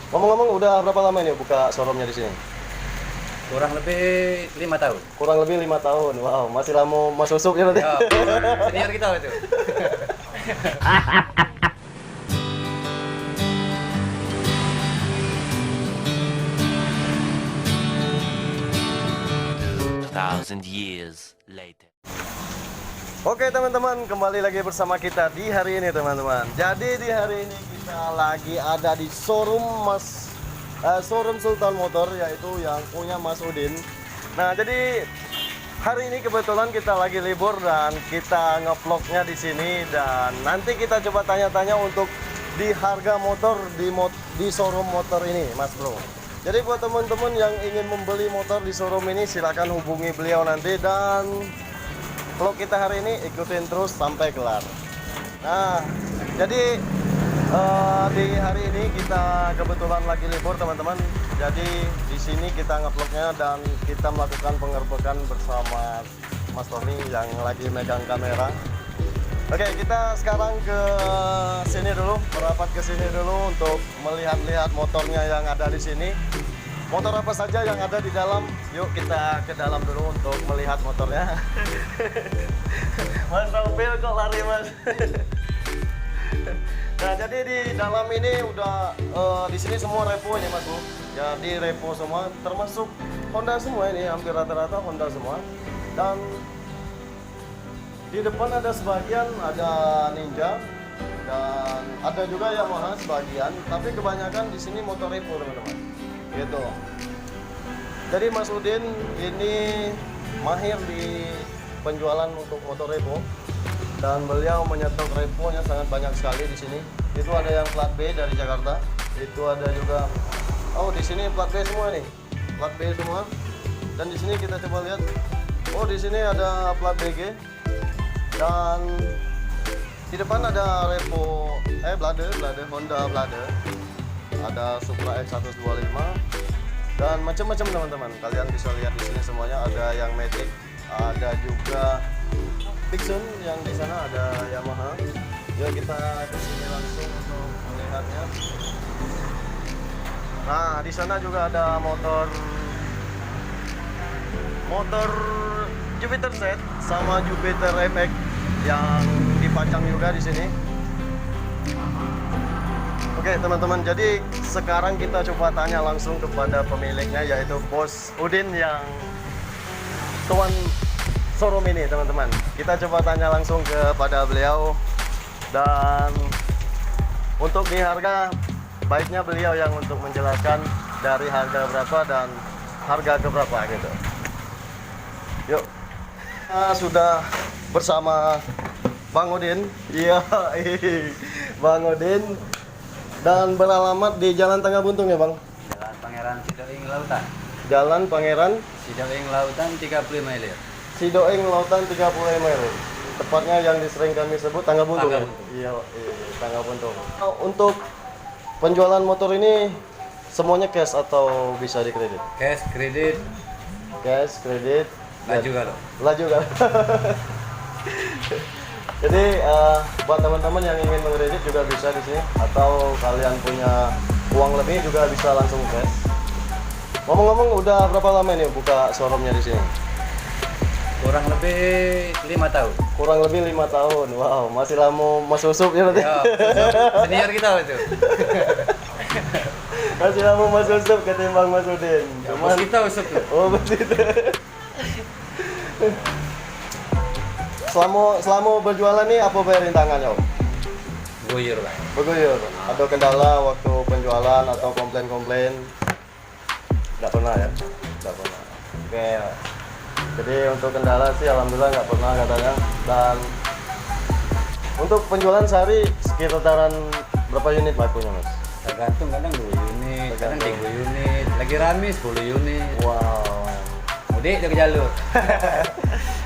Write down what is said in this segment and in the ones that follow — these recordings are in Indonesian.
Ngomong-ngomong, udah berapa lama ini buka showroomnya di sini? Kurang lebih 5 tahun. Kurang lebih 5 tahun. Wow, masih lama Mas Usup ya berarti. Ya, senior kita itu. Thousand years later. Oke teman-teman, kembali lagi bersama kita di hari ini teman-teman. Jadi di hari ini kita lagi ada di showroom Sultan Motor, yaitu yang punya Mas Udin. Nah jadi hari ini kebetulan kita lagi libur dan kita ngevlognya di sini, dan nanti kita coba tanya-tanya untuk di harga motor di showroom motor ini, Mas Bro. Jadi buat teman-teman yang ingin membeli motor di showroom ini, silakan hubungi beliau nanti, dan vlog kita hari ini ikutin terus sampai kelar. Nah, jadi di hari ini kita kebetulan lagi libur teman-teman. Jadi di sini kita ngevlognya dan kita melakukan penggerbekan bersama Mas Tommy yang lagi megang kamera. Oke, kita sekarang ke sini dulu, merapat ke sini dulu untuk melihat-lihat motornya yang ada di sini. Motor apa saja yang ada di dalam? Yuk kita ke dalam dulu untuk melihat motornya. Mas Taufil kok lari Mas? Nah jadi di dalam ini udah di sini semua repo ini Mas Bu. Jadi repo semua, termasuk Honda semua ini, hampir rata-rata Honda semua. Dan di depan ada sebagian ada Ninja dan ada juga Yamaha sebagian, tapi kebanyakan di sini motor repo teman-teman. Gitu. Jadi Mas Udin ini mahir di penjualan untuk motor repo, dan beliau menyetok reponya sangat banyak sekali di sini. Itu ada yang plat B dari Jakarta, itu ada juga. Oh di sini plat B semua nih, plat B semua. Dan di sini kita coba lihat. Oh di sini ada plat BG, dan di depan ada repo Blade Honda Blade. Ada Supra X125 dan macam-macam teman-teman. Kalian bisa lihat di sini semuanya, ada yang Matic, ada juga Pixun, yang di sana ada Yamaha. Yuk kita ke sini langsung untuk melihatnya. Nah, di sana juga ada motor Jupiter Z sama Jupiter FX yang dipajang juga di sini. Oke teman-teman, jadi sekarang kita coba tanya langsung kepada pemiliknya, yaitu Bos Udin yang tuan showroom ini teman-teman. Kita coba tanya langsung kepada beliau, dan untuk di harga baiknya beliau yang untuk menjelaskan dari harga berapa dan harga ke berapa gitu. Yuk, sudah bersama Bang Udin. Iya, Bang Udin. Dan beralamat di Jalan Tangga Buntung ya Bang? Jalan Pangeran Sidoing Lautan. Jalan Pangeran Sidoing Lautan 35 mil. Sidoing Lautan 35 mil. Tepatnya yang sering kami sebut Tangga Buntung. Tangga Ya? Buntung. Iya, Tangga Buntung. Untuk penjualan motor ini semuanya cash atau bisa dikredit? Cash, kredit, Cash, kredit, laju kalau. laju kan? Jadi buat teman-teman yang ingin mengkredit juga bisa di sini, atau kalian punya uang lebih juga bisa langsung cash. Ngomong-ngomong, udah berapa lama ini buka showroomnya di sini? Kurang lebih 5 tahun. Kurang lebih 5 tahun. Wow, masih lama Mas Usup ya berarti? Ya, senior kita itu. Masih lama Mas Usup ketimbang Mas Udin. Ya, bos kita usut tuh. Oh begitu. Selama berjualan nih apa bayar rintangannya Om? Guyur Pak. Berguyur. Ada kendala waktu penjualan atau komplain-komplain? Nggak pernah ya? Nggak pernah. Oke. Jadi untuk kendala sih alhamdulillah nggak pernah katanya. Dan untuk penjualan sehari sekitaran berapa unit lakunya Mas? Tergantung, kadang 2 unit, kadang 3 unit. Lagi rame 10 unit. Wow. Mudik dia ke jalur.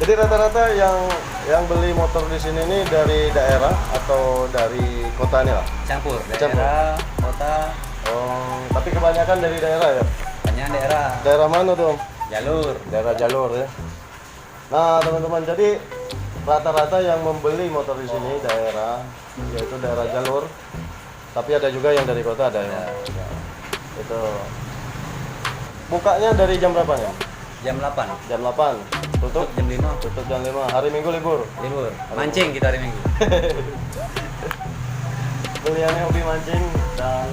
Jadi rata-rata yang beli motor di sini nih dari daerah atau dari kota nih lah? Campur, Campur. daerah, kota, Oh, tapi kebanyakan dari daerah ya? banyak daerah. Daerah mana tuh Om? Jalur. Daerah jalur ya. Nah teman-teman, jadi rata-rata yang membeli motor di sini daerah, yaitu daerah jalur. Tapi ada juga yang dari kota ada ya. Itu. Bukanya dari jam berapa nih? Jam 8. Jam 8. Tutup Jam 5. tutup jam 5. Hari Minggu libur. Libur. Mancing kita hari Minggu. Beliannya hobi mancing dan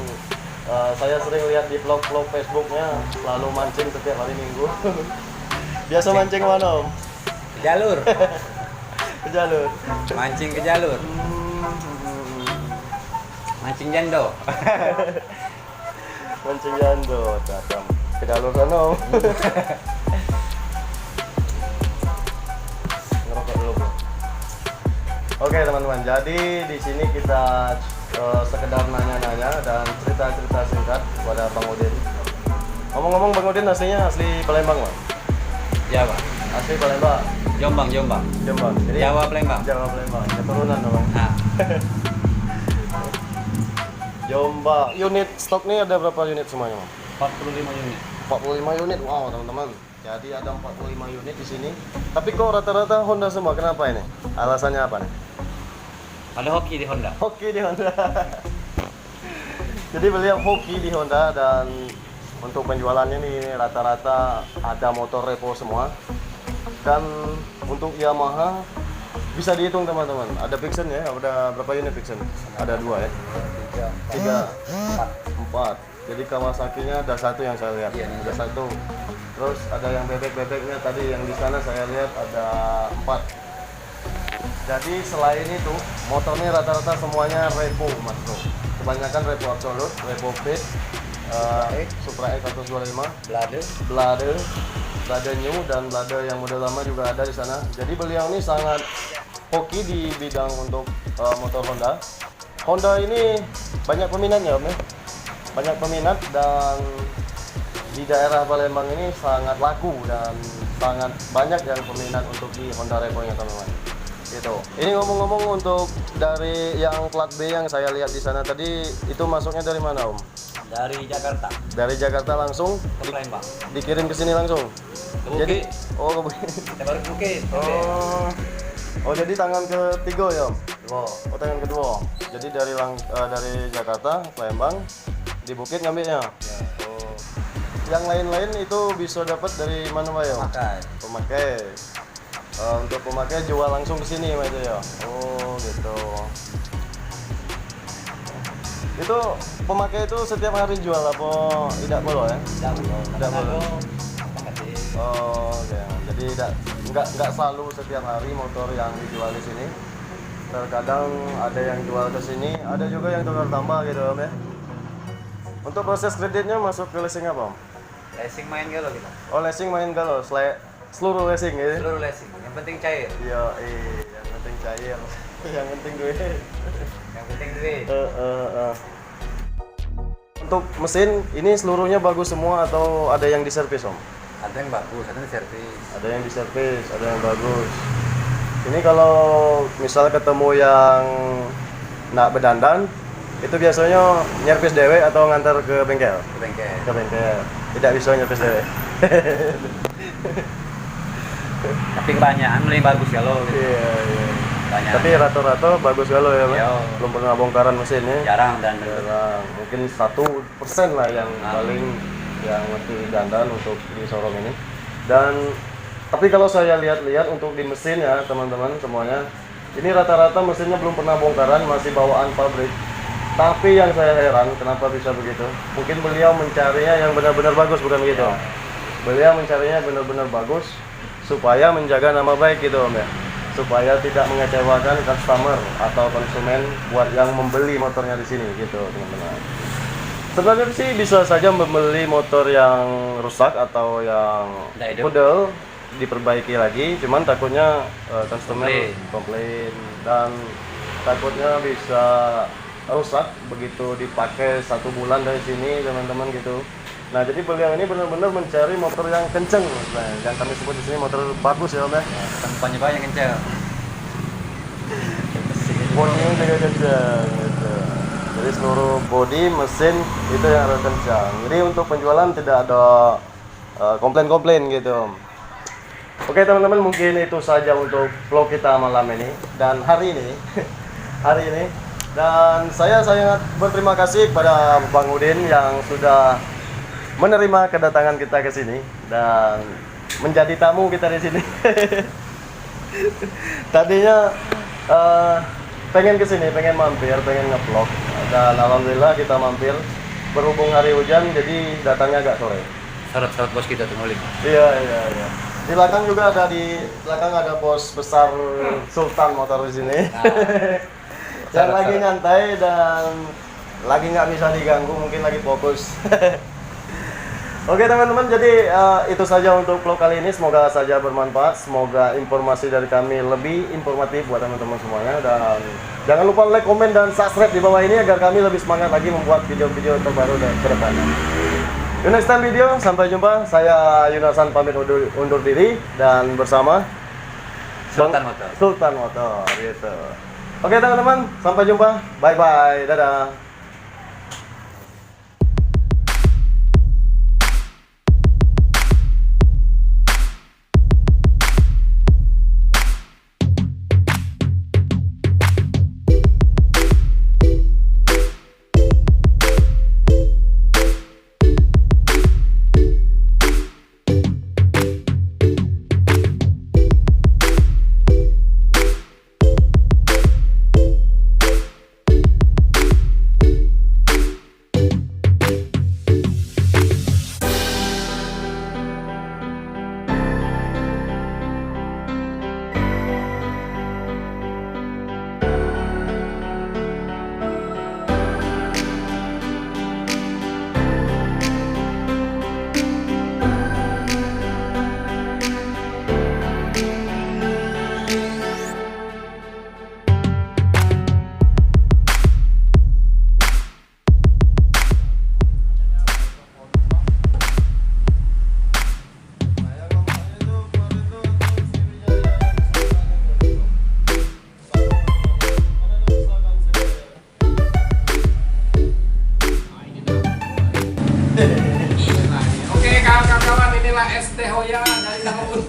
saya sering lihat di vlog-vlog Facebooknya selalu mancing setiap hari Minggu. Biasa mancing mana Om? Ke jalur. Ke jalur. Mancing ke jalur. Mancing jando. Mancing jando, datang ke jalur sana Om. Ngerokok dulu Bro. Oke teman-teman, jadi di sini kita sekedar nanya-nanya dan cerita-cerita singkat kepada Bang Udin. Ngomong-ngomong Bang Udin aslinya asli Palembang Bang? Jawa. Asli Palembang, Jombang, Jombang. Jombang. Jadi Jawa Palembang. Jawa Palembang, keturunan dong Bang. Nah, Jombang. Unit stok nih ada berapa unit semuanya Bang? 45 unit. 45 unit, wow teman-teman. Jadi ada 45 unit di sini. Tapi kok rata-rata Honda semua? Kenapa ini? Alasannya apa nih? Ada hoki di Honda. Hoki di Honda. Jadi beliau hoki di Honda dan untuk penjualannya nih rata-rata ada motor repo semua. Dan untuk Yamaha bisa dihitung teman-teman. Ada Vixen ya, ada berapa unit Vixen? Ada 2 ya? 3, 4. Jadi Kawasaki-nya ada 1 yang saya lihat. Iya, Ada 1. Terus ada yang bebek-bebeknya tadi yang di sana saya lihat ada 4. Jadi selain itu motornya rata-rata semuanya repo Mas Bro. Kebanyakan repo absolut, repo fit, Supra X 125, Blade new dan Blade yang model lama juga ada di sana. Jadi beliau ini sangat hoki di bidang untuk motor Honda. Honda ini banyak peminatnya Om ya. Banyak peminat dan di daerah Palembang ini sangat laku dan sangat banyak yang peminat untuk di Honda Repo-nya teman-teman. Gitu. Ini ngomong-ngomong untuk dari yang plat B yang saya lihat di sana tadi itu masuknya dari mana Om? Dari Jakarta. Dari Jakarta langsung Ke Palembang. dikirim ke sini langsung. Ke Jadi Bukit. oh ke Bukit. Kita baru ke Bukit. Oh jadi tangan ketiga ya Om? Wow. Oh tangan kedua. Jadi dari Jakarta, Palembang di Bukit ngambilnya. Ya. Oh. Yang lain-lain itu bisa dapat dari mana Pak ya? Makai. Pemakai. Untuk pemakai jual langsung ke sini Pak itu ya. Oh gitu. Itu pemakai itu setiap hari jual apa tidak boleh ya? Tidak boleh. Apa sih? Oh, oke. Jadi nggak selalu setiap hari motor yang dijual di sini. Terkadang ada yang jual ke sini, ada juga yang tukar tambah gitu Om ya. Untuk proses kreditnya masuk ke leasing apa Om? Racing main galau kita. Oh leasing main galau, seluruh leasing ya? Seluruh racing. Yang penting cair. Iya, yang penting cair, yang penting duit. Yang penting duit. Untuk mesin ini seluruhnya bagus semua atau ada yang diservis Om? Ada yang bagus, ada yang servis. Ada yang diservis, ada yang bagus. Ini kalau misal ketemu yang nak berdandan, itu biasanya nyervis dewe atau ngantar ke bengkel? Ke bengkel. Ke bengkel. Tidak bisa nyervis dewe. Tapi kebanyakan lebih bagus kalau gitu. Iya. Banyak. Tapi rata-rata bagus kalau ya, Mas. Iya. Belum pernah bongkaran mesin ya. Jarang dan Jarang. Mungkin 1% lah yang paling yang masih dandan untuk di Sorong ini. Dan tapi kalau saya lihat-lihat untuk di mesin ya teman-teman semuanya, ini rata-rata mesinnya belum pernah bongkaran, masih bawaan pabrik. Tapi yang saya heran kenapa bisa begitu? Mungkin beliau mencarinya yang benar-benar bagus, bukan begitu? Ya. Beliau mencarinya benar-benar bagus supaya menjaga nama baik gitu Om ya. Supaya tidak mengecewakan customer atau konsumen buat yang membeli motornya di sini gitu teman-teman. Sebenarnya sih bisa saja membeli motor yang rusak atau yang Nggak hidup. pudel diperbaiki lagi, cuman takutnya customer komplain dan takutnya bisa rusak begitu dipakai 1 bulan dari sini teman-teman gitu. Nah jadi beliau ini benar-benar mencari motor yang kenceng, nah, yang kami sebut di sini motor bagus ya Om ya. tempatnya banyak kencang. Bodinya juga kencang gitu. Jadi seluruh bodi mesin itu yang harus kencang. Jadi untuk penjualan tidak ada komplain-komplain gitu Om. Oke teman-teman, mungkin itu saja untuk vlog kita malam ini dan hari ini. Hari ini. Dan saya sangat berterima kasih kepada Bang Udin yang sudah menerima kedatangan kita ke sini dan menjadi tamu kita di sini. Tadinya pengen ke sini, pengen mampir, pengen ngevlog dan alhamdulillah kita mampir. Berhubung hari hujan jadi datangnya agak sore. Syarat-syarat bos kita tuh ngulik. Iya. Di belakang juga di belakang ada bos besar Sultan Motor di sini. Yang lagi nyantai dan lagi nggak bisa diganggu, mungkin lagi fokus. Oke teman-teman, jadi itu saja untuk vlog kali ini. Semoga saja bermanfaat, semoga informasi dari kami lebih informatif buat teman-teman semuanya. Dan jangan lupa like, komen, dan subscribe di bawah ini agar kami lebih semangat lagi membuat video-video terbaru dan kedepannya. The next time video, sampai jumpa. Saya Yunasan pamit undur diri dan bersama Sultan Motor. Sultan Motor gitu. Oke teman-teman, sampai jumpa. Bye bye. Dadah. Oke kawan-kawan, inilah ST Hoya dari Lampung.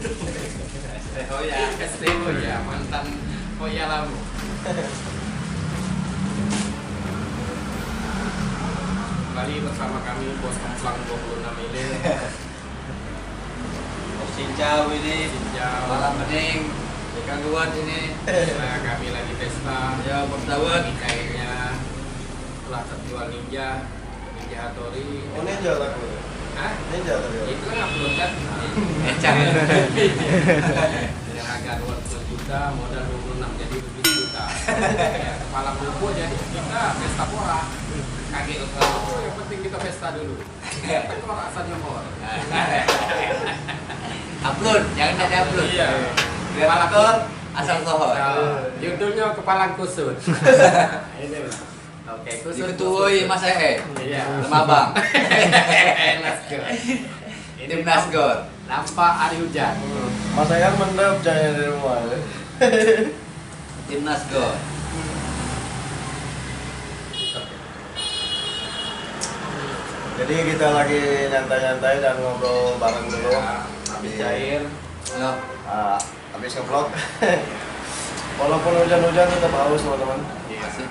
ST Hoya, mantan Hoya Lampung. Kembali bersama kami Bos Kemplang 26 ini. Cincau ini. Cincau. Malam bening. Ikan luar sini. Nah, kami lagi pesta. Ya, bertawar. Kayaknya telah terjual Ninja Hattori. Oh ninja lagu. Hah? Ninja tadi. Itu kan upload kan? Encang. Dengan harga 20 juta, modal 26 jadi 20 juta. Ya, kepala buku jadi kita pesta pora. Kaget itu yang penting kita pesta dulu. Tekor asal nyomor. Upload, jangan ada upload. Iya. Kepala kor, asal sohor. Judulnya kepala kusut. Ini. Oke, kusut. Diketuai Mas Ee. Iya. Mabang. Nasgor. Tim Nasgor. Nampak hari hujan. Mas Ayang mendap jangan di rumah. Tim Nasgor. Jadi kita lagi nyantai-nyantai dan ngobrol bareng dulu. Ya, habis cair. Halo. Habis nge-vlog. Walaupun hujan-hujan tetap haus teman-teman. Iya. Masih.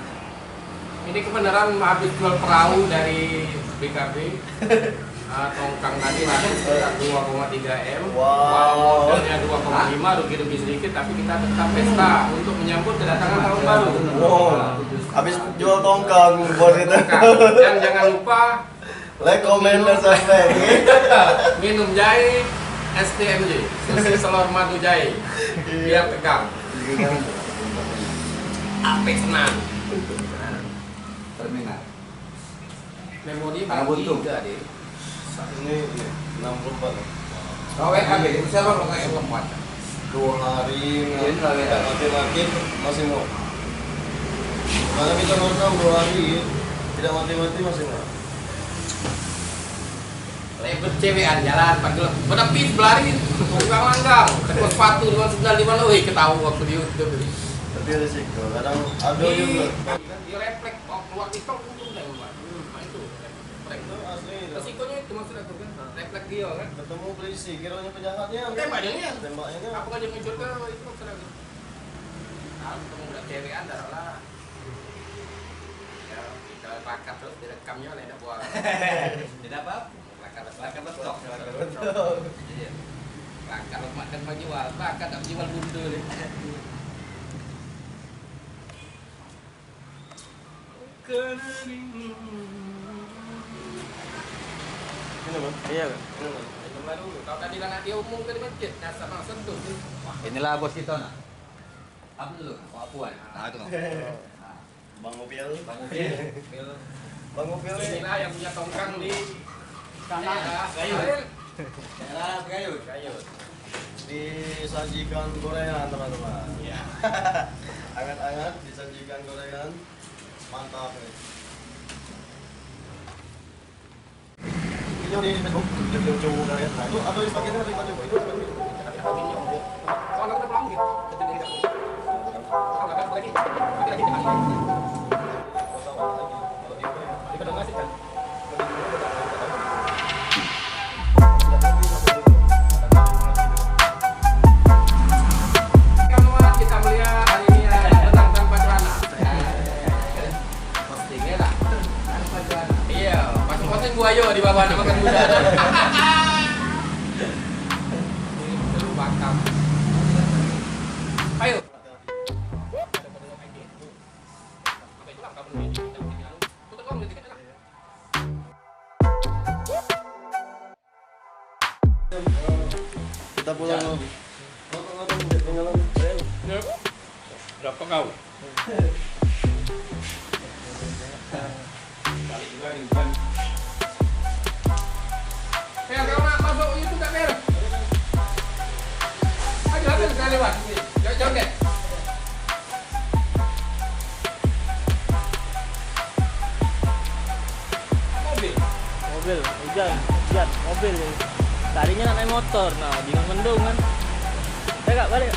Ini kebenaran habis jual perahu dari BKB. Tongkang tadi masuk sekitar 2,3 M. Wow. Modalnya 2,5, rugi-rugi sedikit, tapi kita tetap pesta untuk menyambut kedatangan tahun baru. Wow. Habis jual tongkang buat kita. Dan jangan lupa Like, comment, dan subscribe. minum jahe STMJ, susu telur madu jahe, biar tegang. Apik senang. Terminal. Memori Karena buntung. juga deh. Ini 64. Kau WA gitu, siapa lo kayak tempat? 2 hari Ini lah, ya. mati-mati masih mau. Karena kita nonton 2 hari tidak mati-mati masih mau. Lebet cewekan jalan panggil menepis belari tukang langgang ketemu sepatu 295 wih ketahu waktu di YouTube. Tapi risiko kadang ada juga. Di refleks keluar di tol untung deh Mbak. Itu refleks. Itu asli. Resikonya itu maksudnya tuh kan refleks dia kan. Ketemu polisi, kiranya penjahatnya. Tembaknya ya. Tembaknya kan. Apa aja ngejut ke itu maksudnya. Kalau ketemu udah cewekan darahlah. Ya kita rakat terus direkamnya ada buat. Tidak apa? Rakat Iya. Nah, kalau makan mau jual, makan tak jual buntu ni. Ini bang. Iya. Coba dulu. Kau tadi lah nak diumumkan di masjid, dasar nak sentuh ni. Inilah bos kita nak. Apa dulu? Pak Puan. Nah itu. Bang Mobil. Bang Mobil. Bang Mobil ini. Inilah yang punya tongkang di Sana. kayu. Daerah Gayut. Kayu. Disajikan gorengan teman-teman. Ya. Anget-anget disajikan gorengan. Mantap nih. Video di Facebook, video cowok kalian. Nah, itu atau di pakai atau di pakai itu. Kalau nak pulang gitu. Kalau nak lagi. Lagi dengan ini. Kalau ngasih kan. Kita melihat hari ini menang tanpa celana. Pastinya lah. Tanpa celana. Iya, pasang-pasang buaya di bawah nak makan muda. Ini seru Batam. Ayo. Kita pulang loh. Tinggalan. Berapa kau? Balik juga nih bukan. Kau nak masuk itu tak Pel? Ayo sekali lewat. Jauh-jauh deh. Mobil. Mobil, hujan, mobil. Tadinya nak naik motor, nah bingung mendung kan. Saya gak balik.